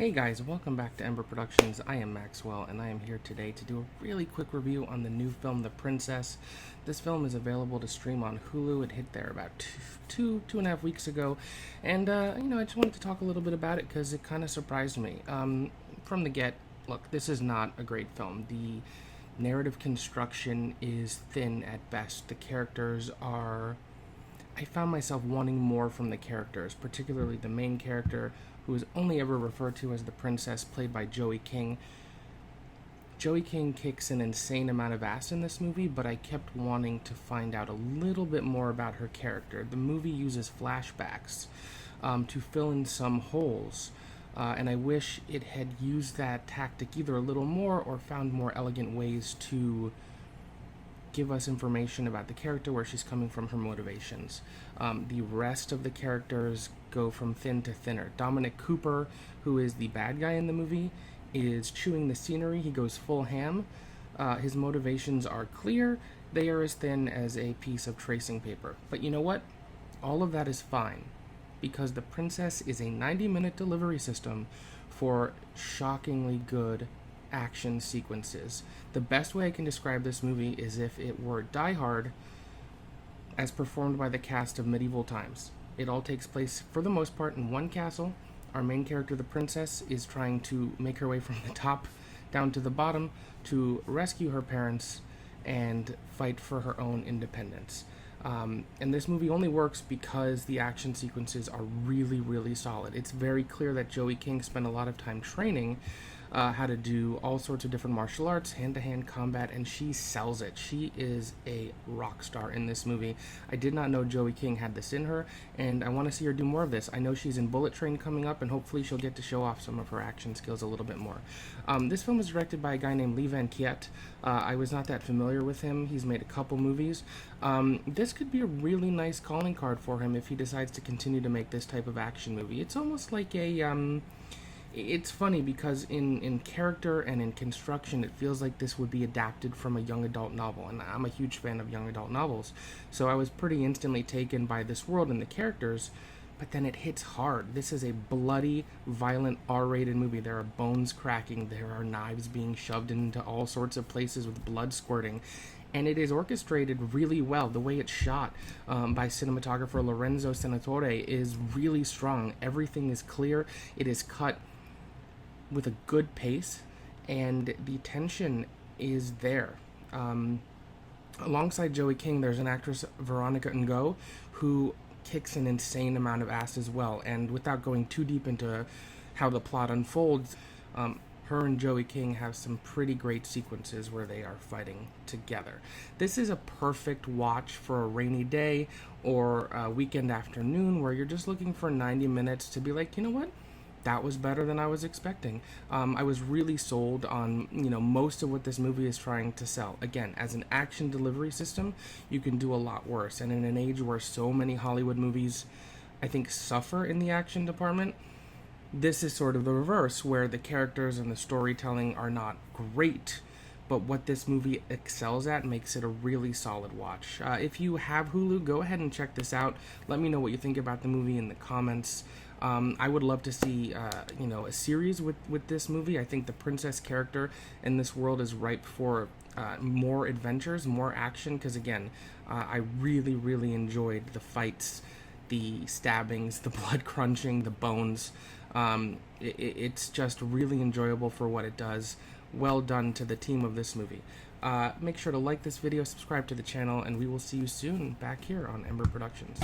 Hey guys, welcome back to Ember Productions. I am Maxwell, and I am here today to do a really quick review on the new film, The Princess. This film is available to stream on Hulu. It hit there about two and a half weeks ago, and I just wanted to talk a little bit about it because it kind of surprised me. From the get, look, this is not a great film. The narrative construction is thin at best. The characters are... I found myself wanting more from the characters, particularly the main character, who is only ever referred to as the princess, played by Joey King. Joey King kicks an insane amount of ass in this movie, but I kept wanting to find out a little bit more about her character. The movie uses flashbacks to fill in some holes, and I wish it had used that tactic either a little more or found more elegant ways to give us information about the character, where she's coming from, her motivations. The rest of the characters go from thin to thinner. Dominic Cooper, who is the bad guy in the movie, is chewing the scenery. He goes full ham. His motivations are clear. They are as thin as a piece of tracing paper. But you know what? All of that is fine, because The Princess is a 90-minute delivery system for shockingly good action sequences. The best way I can describe this movie is if it were Die Hard as performed by the cast of Medieval Times. It all takes place, for the most part, in one castle. Our main character, the princess, is trying to make her way from the top down to the bottom to rescue her parents and fight for her own independence. And this movie only works because the action sequences are really, really solid. It's very clear that Joey King spent a lot of time training how to do all sorts of different martial arts, hand-to-hand combat, and she sells it. She is a rock star in this movie. I did not know Joey King had this in her, and I want to see her do more of this. I know she's in Bullet Train coming up, and hopefully she'll get to show off some of her action skills a little bit more. This film was directed by a guy named Lee Van Kiet. I was not that familiar with him. He's made a couple movies. This could be a really nice calling card for him if he decides to continue to make this type of action movie. It's almost like a... It's funny because in character and in construction, it feels like this would be adapted from a young adult novel, and I'm a huge fan of young adult novels, so I was pretty instantly taken by this world and the characters, but then it hits hard. This is a bloody, violent, R-rated movie. There are bones cracking, there are knives being shoved into all sorts of places with blood squirting, and it is orchestrated really well. The way it's shot by cinematographer Lorenzo Senatore is really strong. Everything is clear. It is cut with a good pace, and the tension is there. Alongside Joey King, there's an actress, Veronica Ngo, who kicks an insane amount of ass as well. And without going too deep into how the plot unfolds, her and Joey King have some pretty great sequences where they are fighting together. This is a perfect watch for a rainy day or a weekend afternoon where you're just looking for 90 minutes to be like, you know what? That was better than I was expecting. I was really sold on, most of what this movie is trying to sell. Again, as an action delivery system, you can do a lot worse. And in an age where so many Hollywood movies, I think, suffer in the action department, this is sort of the reverse, where the characters and the storytelling are not great, but what this movie excels at makes it a really solid watch. If you have Hulu, go ahead and check this out. Let me know what you think about the movie in the comments. I would love to see, a series with this movie. I think the princess character in this world is ripe for more adventures, more action, because again, I really, really enjoyed the fights, the stabbings, the blood crunching, the bones. It's just really enjoyable for what it does. Well done to the team of this movie. Make sure to like this video, subscribe to the channel, and we will see you soon back here on Ember Productions.